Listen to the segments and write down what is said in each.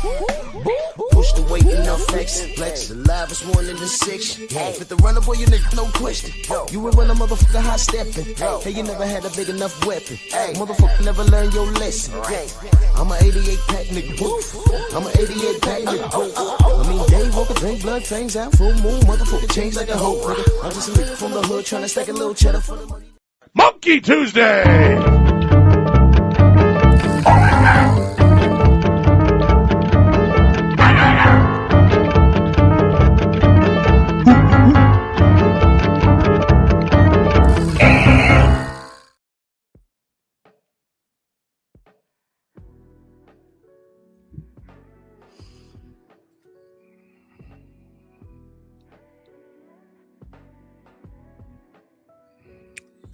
Push the weight, enough flex. Alive is 1 in the 6. Fit the runner, boy, you nigga, no question. You will run a motherfucker hot stepping. Hey, you never had a big enough weapon. Motherfucker never learned your lesson. I'm a 88 pack nigga. I'm a 88 pack nigga. I mean, day walker, drink blood, fangs out, full moon, motherfucker change like a hoe, nigga. I'm just a nigga from the hood trying to stack a little cheddar for the money. Monkey Tuesday!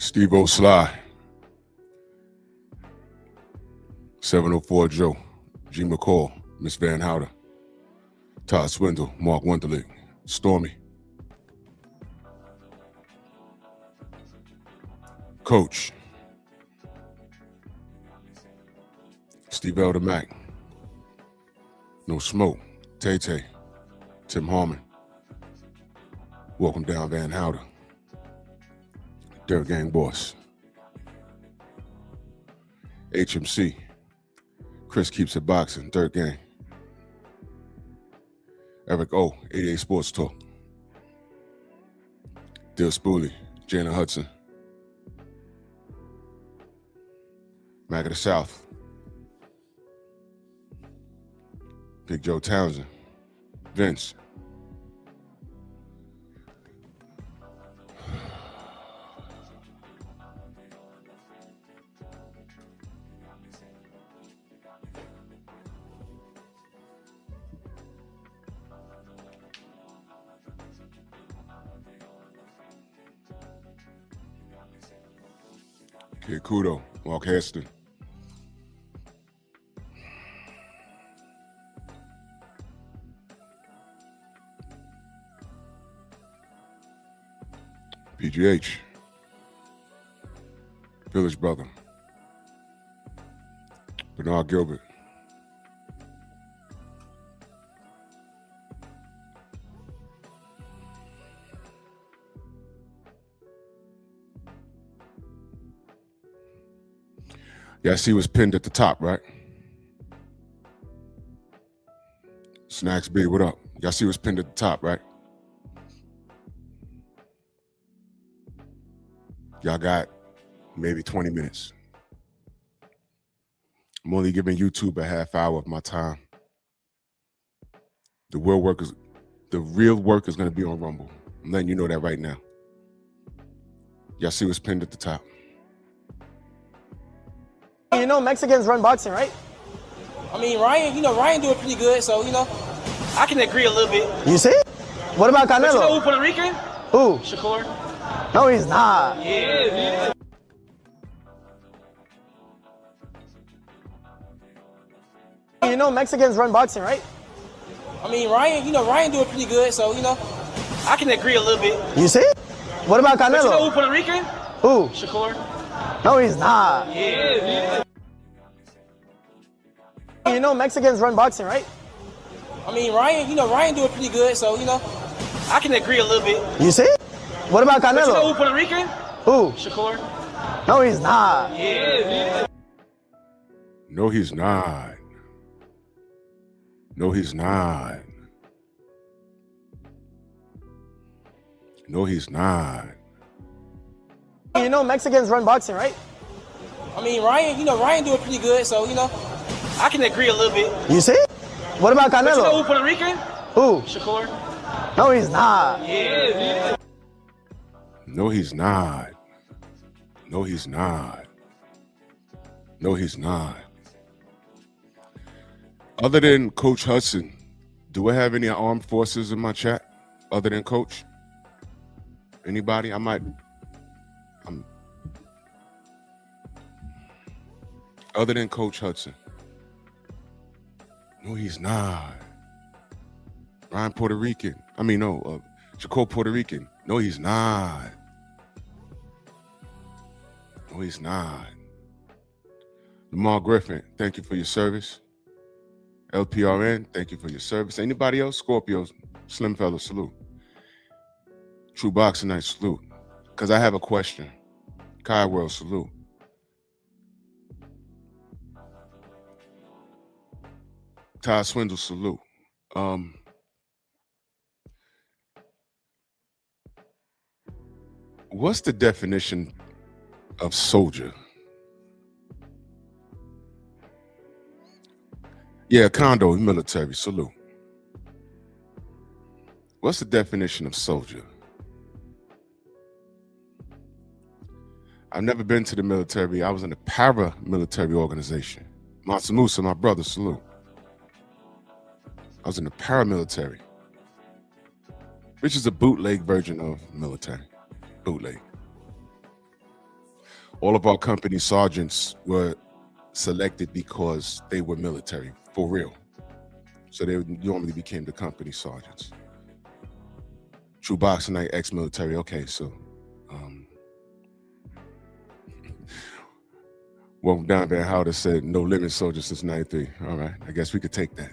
Steve O. Sly, 704 Joe, G. McCall, Miss Van Houder, Todd Swindle, Mark Wunderlich, Stormy, Coach, Steve Elder Mack, No Smoke, Tay Tay, Tim Harmon, Welcome Down Van Houder, Dirt Gang Boss, HMC, Chris Keeps It Boxing, Dirt Gang, Eric O, 88 Sports Talk, Dill Spooley, Jana Hudson, Mac of the South, Big Joe Townsend, Vince, Kid Kudo, Mark Heston, PGH, Village Brother, Bernard Gilbert, y'all see what's pinned at the top, right? Snacks B, what up? Y'all see what's pinned at the top, right? Y'all got maybe 20 minutes. I'm only giving YouTube a half hour of my time. The real work is going to be on Rumble. I'm letting you know that right now. Y'all see what's pinned at the top. You know Mexicans run boxing, right? I mean, Ryan doing pretty good, so, I can agree a little bit. You see? What about Canelo? But you know who Puerto Rican? Who? Shakur. No, he's not. He is. You know Mexicans run boxing, right? I mean, Ryan doing pretty good, so, I can agree a little bit. You see? What about Canelo? But you know who Puerto Rican? Who? Shakur. No, he's not. He is. You know Mexicans run boxing, right? I mean, Ryan doing pretty good, so, I can agree a little bit. You see? What about Canelo? But you know who Puerto Rican? Who? Shakur. No, he's not. He is. No, he's not. No, he's not. No, he's not. You know Mexicans run boxing, right? I mean, Ryan doing pretty good, so, I can agree a little bit. You see? What about Canelo? But you know who Puerto Rican? Who? Shakur. No, he's not. He is. No, he's not. No, he's not. No, he's not. Other than Coach Hudson, do I have any armed forces in my chat other than Coach? Anybody? Other than Coach Hudson. No, he's not. Ryan Puerto Rican. Shakur Puerto Rican. No, he's not. No, he's not. Lamar Griffin, thank you for your service. LPRN, thank you for your service. Anybody else? Scorpio, Slim Fella, salute. True Boxing Night, salute. Because I have a question. Kai World, salute. Todd Swindle, salute. What's the definition of soldier? Yeah, Condo, military, salute. What's the definition of soldier? I've never been to the military. I was in a paramilitary organization. Matsumosa, my brother, salute. I was in the paramilitary, which is a bootleg version of military. Bootleg. All of our company sergeants were selected because they were military, for real. So they normally became the company sergeants. True Boxing Night, ex-military. Okay, so well, Don Van Houder said no limit soldier since 93. All right, I guess we could take that.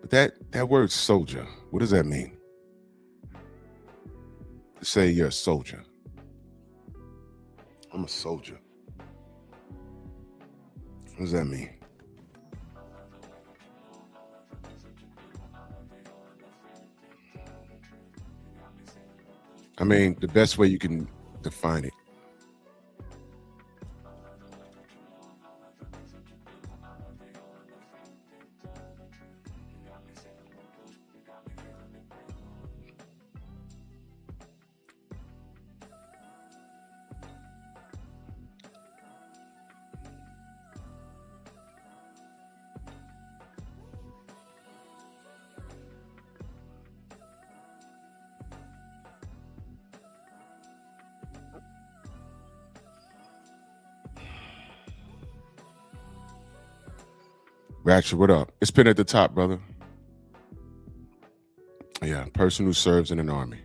But that word soldier, what does that mean? To say you're a soldier. I'm a soldier. What does that mean? I mean, the best way you can define it. Ratchet, what up? It's pinned at the top, brother. Yeah, person who serves in an army.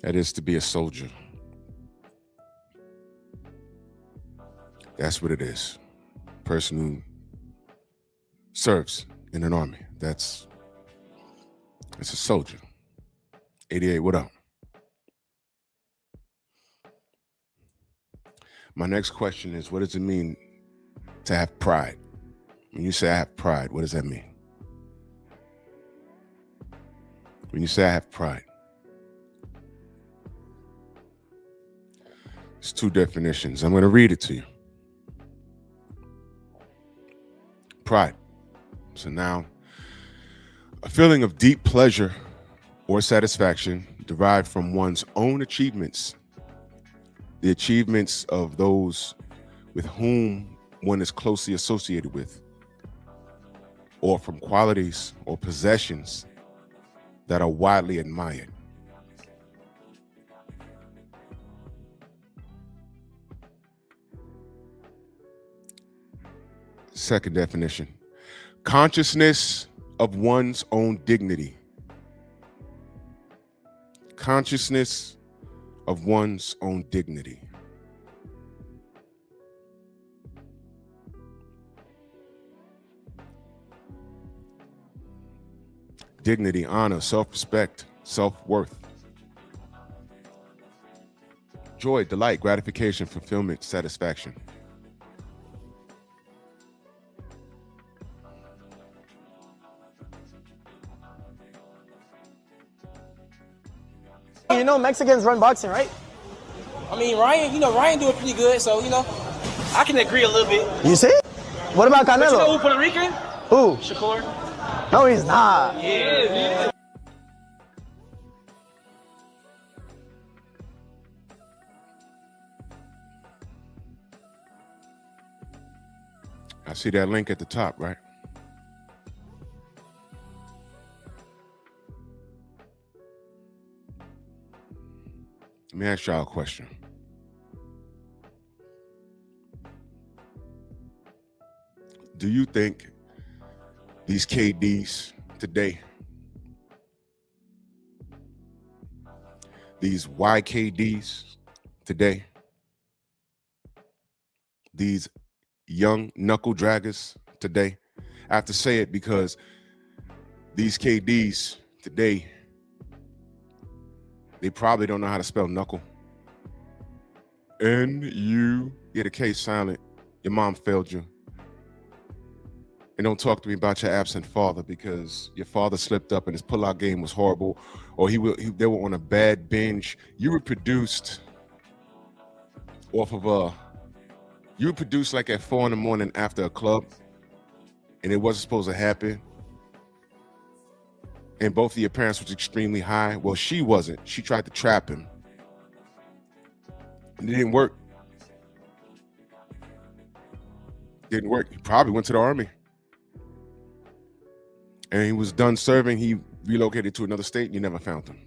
That is to be a soldier. That's what it is. Person who serves in an army. It's a soldier. 88, what up? My next question is, what does it mean to have pride? When you say I have pride, what does that mean? When you say I have pride, it's two definitions. I'm going to read it to you. Pride. So now, a feeling of deep pleasure or satisfaction derived from one's own achievements, the achievements of those with whom one is closely associated with, or from qualities or possessions that are widely admired. Second definition, consciousness of one's own dignity. Consciousness of one's own dignity. Dignity, honor, self-respect, self-worth. Joy, delight, gratification, fulfillment, satisfaction. You know Mexicans run boxing, right? I mean, Ryan doing pretty good, so, I can agree a little bit. You see? What about But you know Canelo? who Puerto Rican? Who? Shakur. No, he's not. Yeah. I see that link at the top, right? Let me ask y'all a question. Do you think these KDs today, these YKDs today, these young knuckle draggers today, I have to say it because these KDs today, they probably don't know how to spell knuckle. N-U, yeah, the K silent. Your mom failed you. And don't talk to me about your absent father because your father slipped up and his pullout game was horrible, or they were on a bad binge. You were produced off of you were produced like at 4 a.m. after a club, and it wasn't supposed to happen. And both of your parents was extremely high. Well, she wasn't. She tried to trap him, and it didn't work. Didn't work. He probably went to the army. And he was done serving. He relocated to another state and you never found him.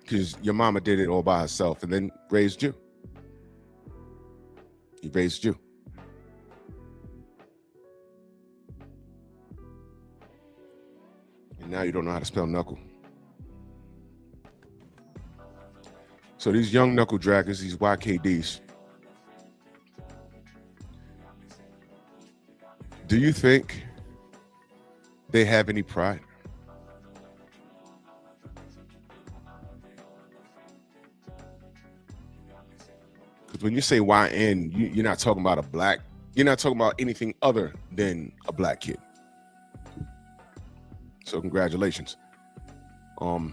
Because your mama did it all by herself and then raised you. He raised you. And now you don't know how to spell knuckle. So these young knuckle draggers, these YKDs, do you think they have any pride? Because when you say YN, you're not talking about you're not talking about anything other than a black kid. So congratulations. Do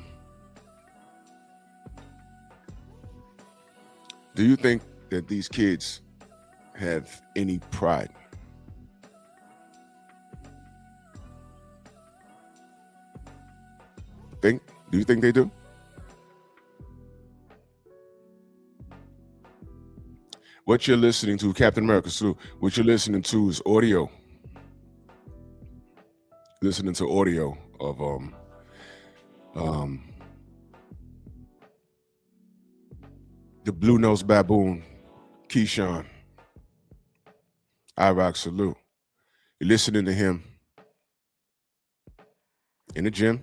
you think that these kids have any pride? Do you think they do? What you're listening to, Captain America, Sue, what you're listening to is audio. Listening to audio of the blue-nosed baboon, Keyshawn. I rock salute. You're listening to him in the gym,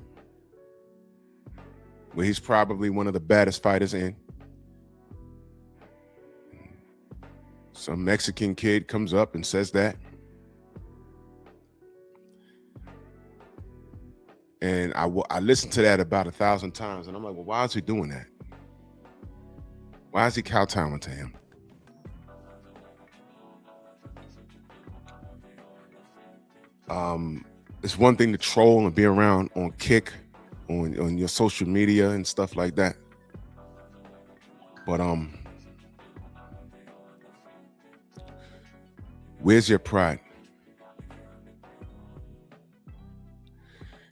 where he's probably one of the baddest fighters in. Some Mexican kid comes up and says that. And I listened to that about 1,000 times, and I'm like, well, why is he doing that? Why is he kowtowing to him? It's one thing to troll and be around on Kick, on your social media and stuff like that. But where's your pride?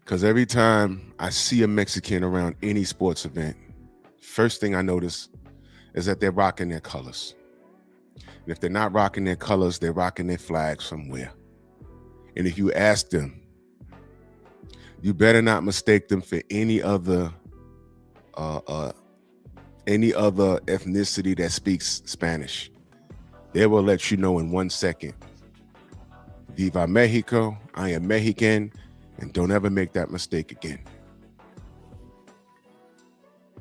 Because every time I see a Mexican around any sports event, first thing I notice is that they're rocking their colors. And if they're not rocking their colors, they're rocking their flag somewhere. And if you ask them, you better not mistake them for any other ethnicity that speaks Spanish. They will let you know in 1 second. Viva Mexico, I am Mexican, and don't ever make that mistake again.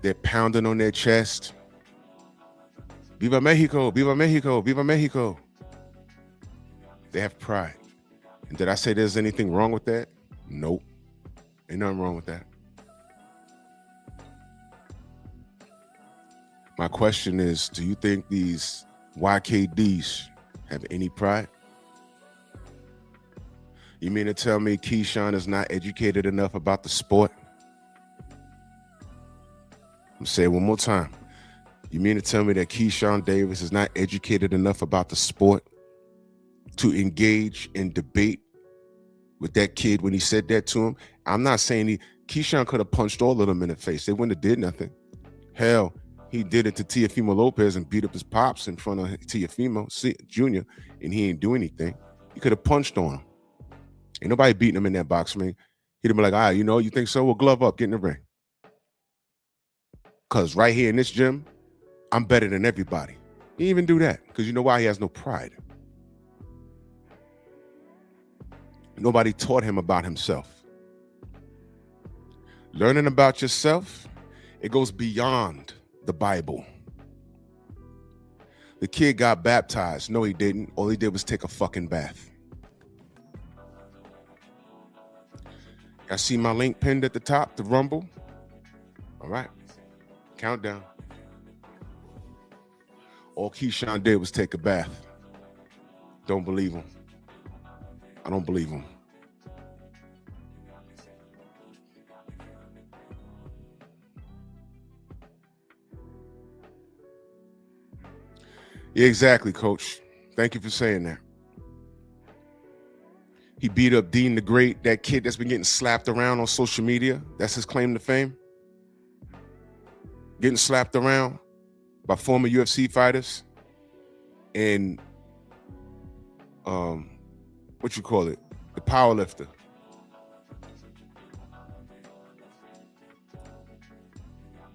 They're pounding on their chest. Viva Mexico, Viva Mexico, Viva Mexico. They have pride. And did I say there's anything wrong with that? Nope. Ain't nothing wrong with that. My question is, do you think these YKDs have any pride? You mean to tell me Keyshawn is not educated enough about the sport? I'm saying it one more time. You mean to tell me that Keyshawn Davis is not educated enough about the sport to engage in debate with that kid when he said that to him? I'm not saying Keyshawn could have punched all of them in the face. They wouldn't have did nothing. Hell, he did it to Teofimo Lopez and beat up his pops in front of Teofimo Jr., and he ain't do anything. He could have punched on him. Ain't nobody beating him in that box, man. He'd have been like, all right, you think so? Well, glove up, get in the ring. Because right here in this gym, I'm better than everybody. He didn't even do that because you know why? He has no pride. Nobody taught him about himself. Learning about yourself, it goes beyond the Bible. The kid got baptized. No, he didn't. All he did was take a fucking bath. I see my link pinned at the top, the Rumble. All right. Countdown. All Keyshawn did was take a bath. Don't believe him. I don't believe him. Yeah, exactly, Coach. Thank you for saying that. He beat up Dean the Great, that kid that's been getting slapped around on social media. That's his claim to fame. Getting slapped around by former UFC fighters and what you call it? The power lifter.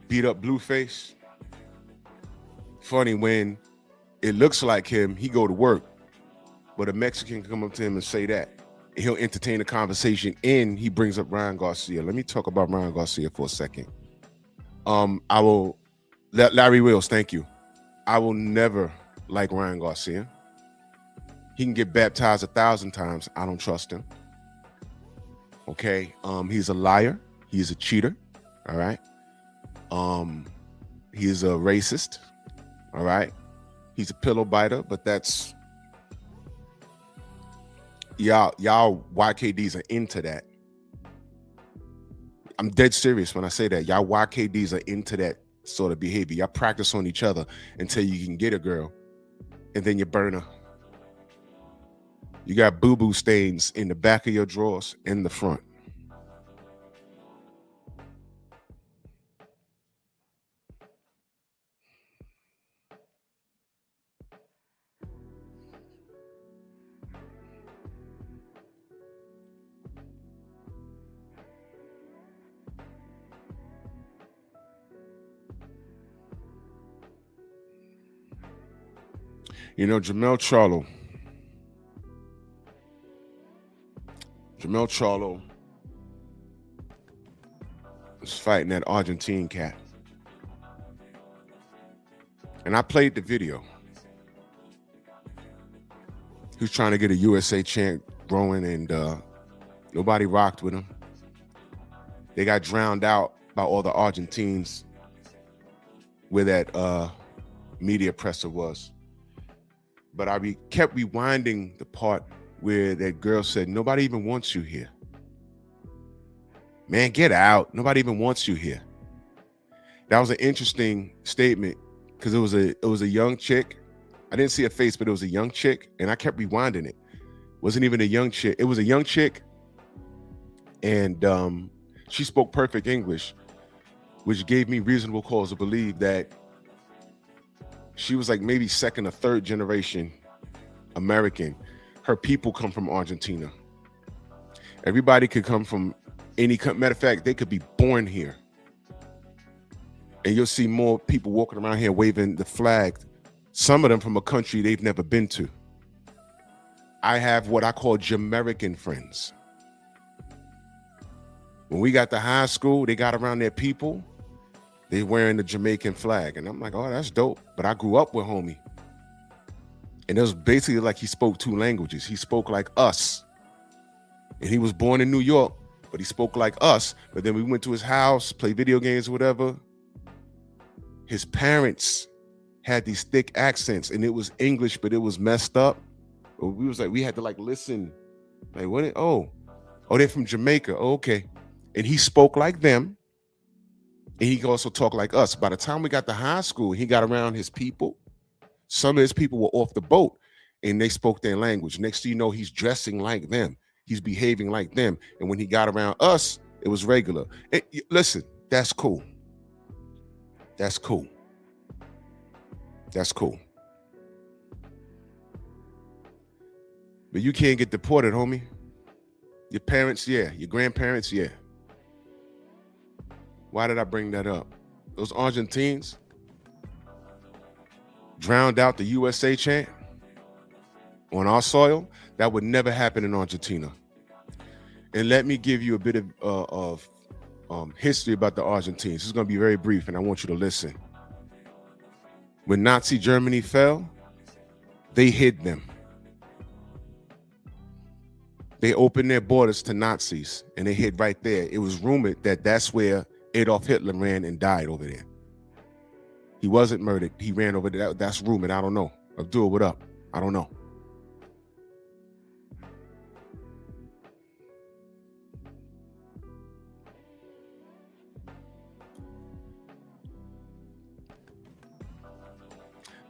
Beat up Blueface. Funny, when it looks like him, he go to work, but a Mexican can come up to him and say that. He'll entertain a conversation, and he brings up Ryan Garcia. Let me talk about Ryan Garcia for a second. I will let Larry Wills, thank you. I will never like Ryan Garcia. He can get baptized 1,000 times. I don't trust him. Okay. He's a liar. He's a cheater. All right. He's a racist. All right. He's a pillow biter, but that's y'all YKDs are into that. I'm dead serious when I say that. Y'all YKDs are into that sort of behavior. Y'all practice on each other until you can get a girl, and then you burn her. You got boo-boo stains in the back of your drawers and the front. You know, Jamel Charlo was fighting that Argentine cat. And I played the video. He was trying to get a USA chant growing, and nobody rocked with him. They got drowned out by all the Argentines where that media presser was. But I kept rewinding the part where that girl said, "Nobody even wants you here. Man, get out. Nobody even wants you here." That was an interesting statement because it was a young chick. I didn't see her face, but it was a young chick, and I kept rewinding it. Wasn't even a young chick. It was a young chick, and she spoke perfect English, which gave me reasonable cause to believe that she was like maybe second or third generation American. Her people come from Argentina. Everybody could come from any matter of fact, they could be born here. And you'll see more people walking around here waving the flag, some of them from a country they've never been to. I have what I call Jamaican friends. When we got to high school, they got around their people, they wearing the Jamaican flag. And I'm like, oh, that's dope. But I grew up with homie. And it was basically like he spoke two languages. He spoke like us. And he was born in New York, but he spoke like us. But then we went to his house, played video games or whatever. His parents had these thick accents, and it was English, but it was messed up. But we had to like listen. Like, what? Oh, they're from Jamaica. Oh, okay. And he spoke like them. And he could also talk like us. By the time we got to high school, he got around his people. Some of his people were off the boat and they spoke their language. Next thing you know, he's dressing like them. He's behaving like them. And when he got around us, it was regular. Listen, that's cool. That's cool. That's cool. But you can't get deported, homie. Your parents, yeah. Your grandparents, yeah. Why did I bring that up? Those Argentines drowned out the USA chant on our soil. That would never happen in Argentina. And let me give you a bit of history about the Argentines. This is going to be very brief, and I want you to listen. When Nazi Germany fell, they hid them. they opened their borders to Nazis, and they hid right there. It was rumored that that's where Adolf Hitler ran and died over there. He wasn't murdered. He ran over there. That's rumored. I don't know. Abdul, what up? I don't know.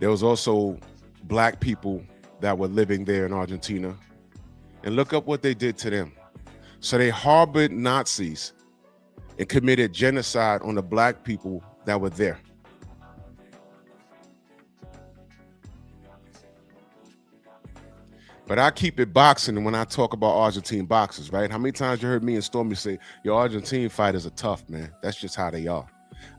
There was also black people that were living there in Argentina. And look up what they did to them. So they harbored Nazis and committed genocide on the black people that were there. But I keep it boxing when I talk about Argentine boxers, right? How many times you heard me and Stormy say, your Argentine fighters are tough, man. That's just how they are.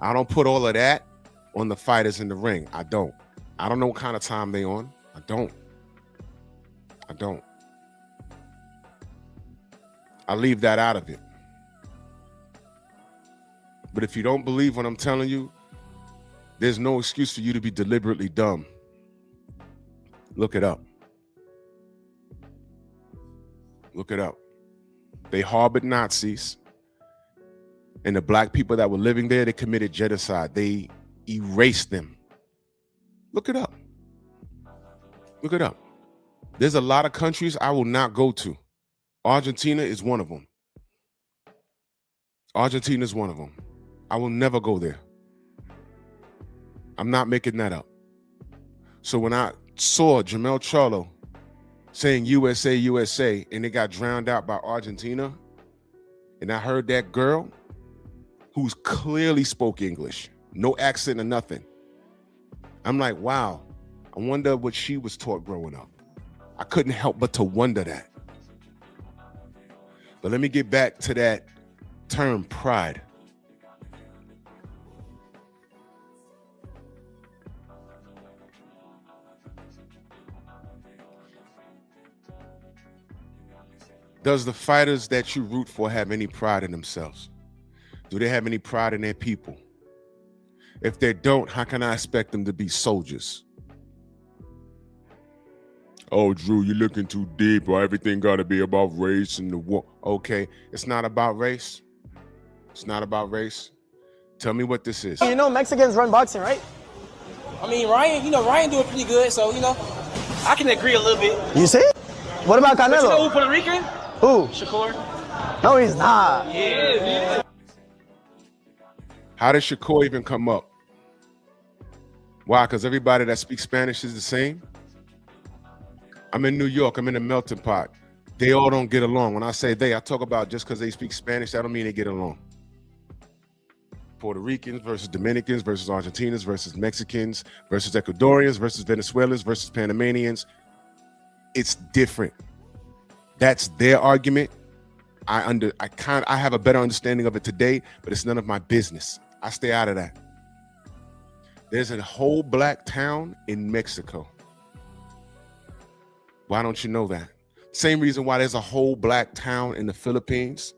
I don't put all of that on the fighters in the ring. I don't know what kind of time they on. I don't. I leave that out of it. But if you don't believe what I'm telling you, there's no excuse for you to be deliberately dumb. Look it up. Look it up. They harbored Nazis, and the black people that were living there, they committed genocide. They erased them. Look it up. Look it up. There's a lot of countries I will not go to. Argentina is one of them. Argentina is one of them. I will never go there. I'm not making that up. So when I saw Jamel Charlo saying USA, USA, and it got drowned out by Argentina, and I heard that girl who's clearly spoke English, no accent or nothing, I'm like, wow, I wonder what she was taught growing up. I couldn't help but to wonder that. But let me get back to that term, pride. Does the fighters that you root for have any pride in themselves? Do they have any pride in their people? If they don't, how can I expect them to be soldiers? Oh, Drew, you're looking too deep, or everything got to be about race and the war. Okay, it's not about race. It's not about race. Tell me what this is. You know Mexicans run boxing, right? I mean, Ryan doing pretty good, so, I can agree a little bit. You see? What about But you know Canelo? who Puerto Rican? Who? Shakur. No, he's not. Yeah. How did Shakur even come up? Why? Because everybody that speaks Spanish is the same? I'm in New York. I'm in a melting pot. They all don't get along. When I say they, I talk about just because they speak Spanish, that don't mean they get along. Puerto Ricans versus Dominicans versus Argentinians versus Mexicans versus Ecuadorians versus Venezuelans versus Panamanians. It's different. That's their argument. I have a better understanding of it today, but it's none of my business. I stay out of that. There's a whole black town in Mexico. Why don't you know that? Same reason why there's a whole black town in the Philippines.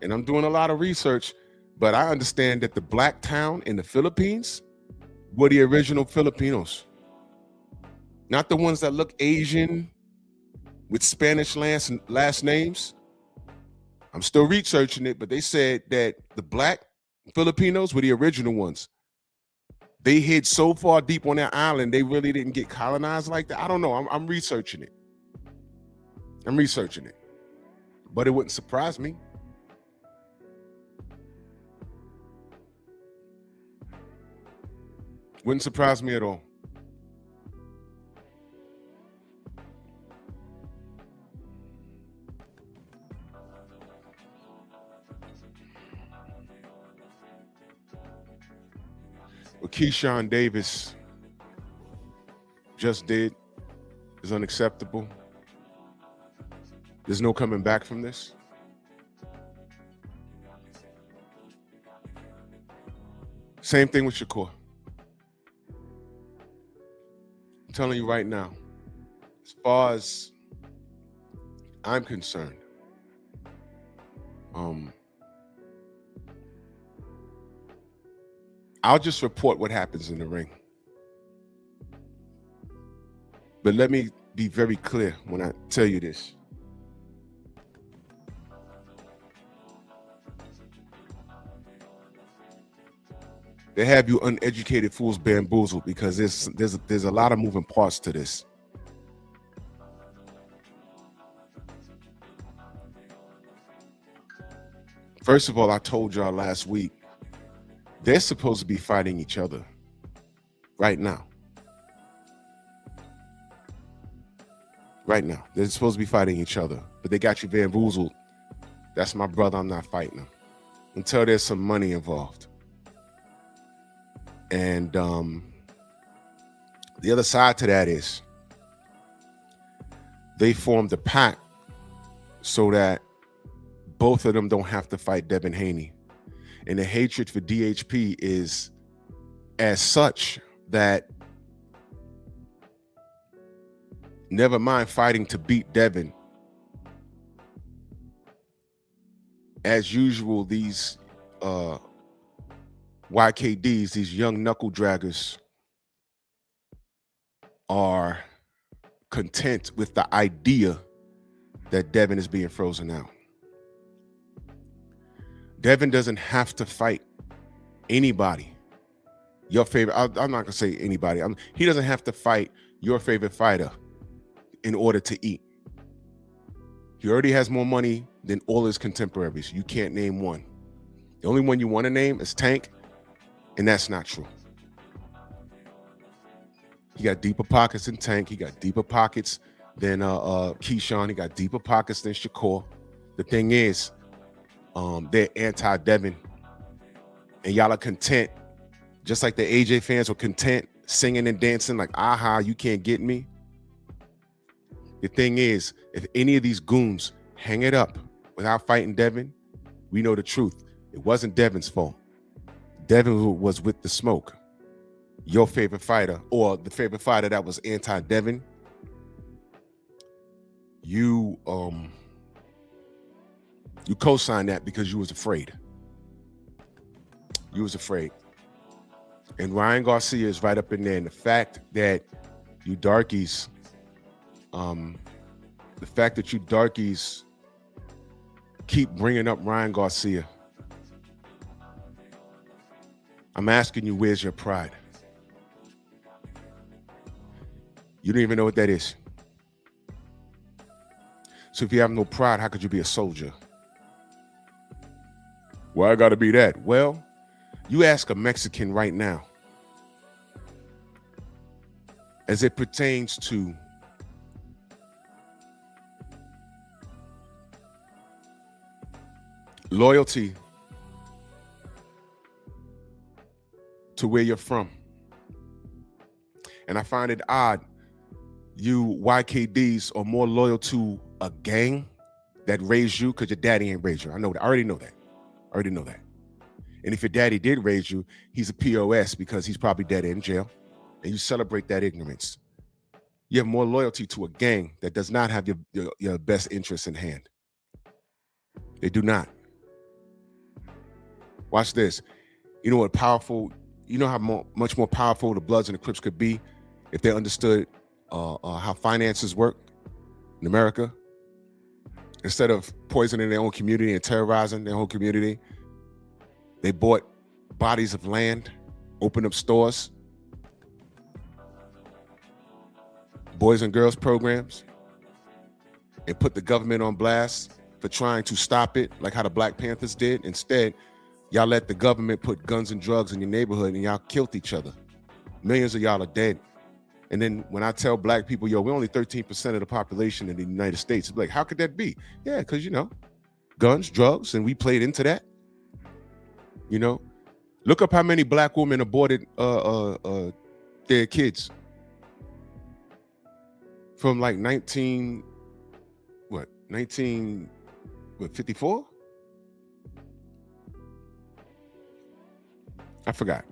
And I'm doing a lot of research, but I understand that the black town in the Philippines were the original Filipinos. Not the ones that look Asian with Spanish last names. I'm still researching it, but they said that the black Filipinos were the original ones. They hid so far deep on their island, they really didn't get colonized like that. I don't know. I'm researching it. But it wouldn't surprise me. Wouldn't surprise me at all. What Keyshawn Davis just did is unacceptable. There's no coming back from this. Same thing with Shakur. I'm telling you right now, as far as I'm concerned, I'll just report what happens in the ring. But let me be very clear when I tell you this. They have you uneducated fools bamboozled because there's a lot of moving parts to this. First of all, I told y'all last week, they're supposed to be fighting each other right now. Right now. They're supposed to be fighting each other, but they got you bamboozled. That's my brother. I'm not fighting him until there's some money involved. And the other side to that is they formed a pact so that both of them don't have to fight Devin Haney. And the hatred for DHP is as such that never mind fighting to beat Devin. As usual, these YKDs, these young knuckle draggers, are content with the idea that Devin is being frozen out. Devin doesn't have to fight anybody. Your favorite, I'm not gonna say anybody. He doesn't have to fight your favorite fighter in order to eat. He already has more money than all his contemporaries. You can't name one. The only one you want to name is Tank, and that's not true. He got deeper pockets than Tank. He got deeper pockets than Keyshawn. He got deeper pockets than Shakur. The thing is, they're anti-Devin, and y'all are content, just like the AJ fans were content singing and dancing like, aha, you can't get me. The thing is, if any of these goons hang it up without fighting Devin, we know the truth. It wasn't Devin's fault. Devin was with the smoke. Your favorite fighter, or the favorite fighter that was anti-Devin, you co-signed that because you was afraid. You was afraid. And Ryan Garcia is right up in there. And the fact that you darkies, keep bringing up Ryan Garcia, I'm asking you, where's your pride? You don't even know what that is. So if you have no pride, how could you be a soldier? Well, I got to be that. Well, you ask a Mexican right now, as it pertains to loyalty to where you're from. And I find it odd, you YKDs are more loyal to a gang that raised you because your daddy ain't raised you. I know that. I already know that. And if your daddy did raise you, he's a POS because he's probably dead in jail. And you celebrate that ignorance. You have more loyalty to a gang that does not have your best interests in hand. They do not. Watch this. You know what powerful, you know how much more powerful the Bloods and the Crips could be if they understood how finances work in America? Instead of poisoning their own community and terrorizing their whole community, they bought bodies of land, opened up stores, boys and girls programs, and put the government on blast for trying to stop it, like how the Black Panthers did. Instead, y'all let the government put guns and drugs in your neighborhood and y'all killed each other. Millions of y'all are dead. And then when I tell black people, yo, we're only 13% of the population in the United States, it's like, how could that be? Yeah, because, you know, guns, drugs, and we played into that. You know, look up how many black women aborted their kids from like 1954? I forgot.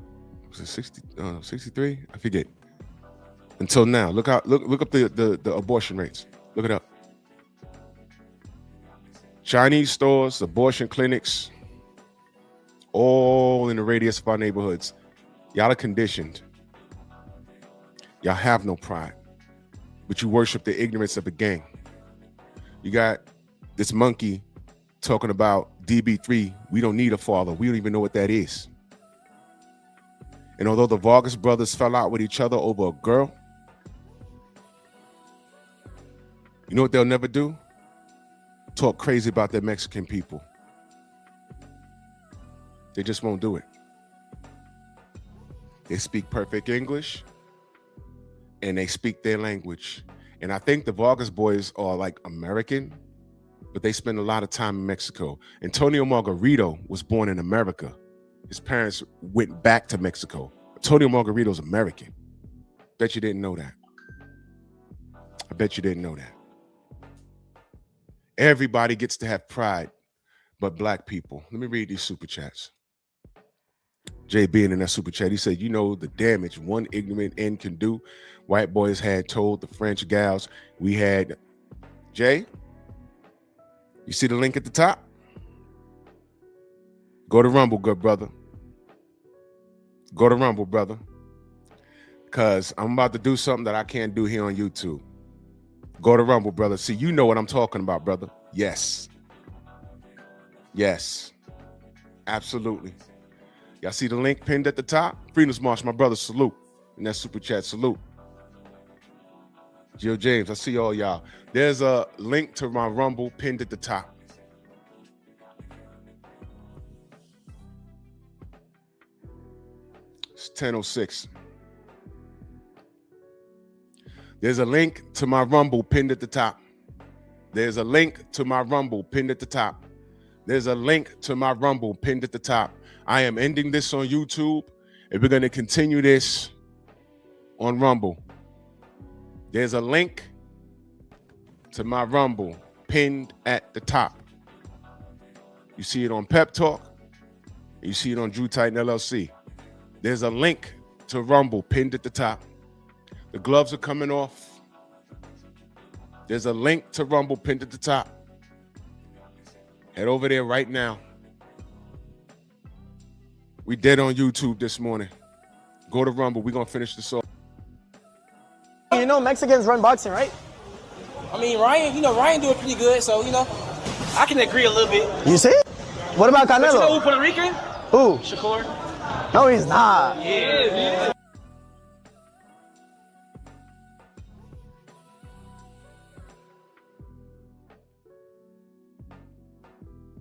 Was it 63? I forget. Until now, look up the abortion rates. Look it up. Chinese stores, abortion clinics, all in the radius of our neighborhoods. Y'all are conditioned. Y'all have no pride, but you worship the ignorance of a gang. You got this monkey talking about DB3. We don't need a father. We don't even know what that is. And although the Vargas brothers fell out with each other over a girl, you know what they'll never do? Talk crazy about their Mexican people. They just won't do it. They speak perfect English and they speak their language. And I think the Vargas boys are like American, but they spend a lot of time in Mexico. Antonio Margarito was born in America. His parents went back to Mexico. Antonio Margarito's American. Bet you didn't know that. I bet you didn't know that. Everybody gets to have pride, but black people. Let me read these super chats. Jay being in that super chat, he said, you know the damage one ignorant end can do. White boys had told the French gals we had. Jay, you see the link at the top? Go to Rumble, good brother. Go to Rumble, brother. Because I'm about to do something that I can't do here on YouTube. Go to Rumble, brother. See, you know what I'm talking about, brother. Yes. Yes. Absolutely. Y'all see the link pinned at the top? Freedom's March, my brother, salute. In that super chat, salute. Jill James, I see all y'all. There's a link to my Rumble pinned at the top. It's 10:06. There's a link to my Rumble pinned at the top. There's a link to my Rumble pinned at the top. There's a link to my Rumble pinned at the top. I am ending this on YouTube, and we're going to continue this on Rumble. There's a link to my Rumble pinned at the top. You see it on Pep Talk. You see it on Drew Titan LLC. There's a link to Rumble pinned at the top. The gloves are coming off. There's a link to Rumble pinned at the top. Head over there right now. We dead on YouTube this morning. Go to Rumble. We're going to finish this off. You know Mexicans run boxing, right? I mean, Ryan doing pretty good, so, I can agree a little bit. You see? What about But you know Canelo? who Puerto Rican? Who? Shakur. No, he's not. Yeah.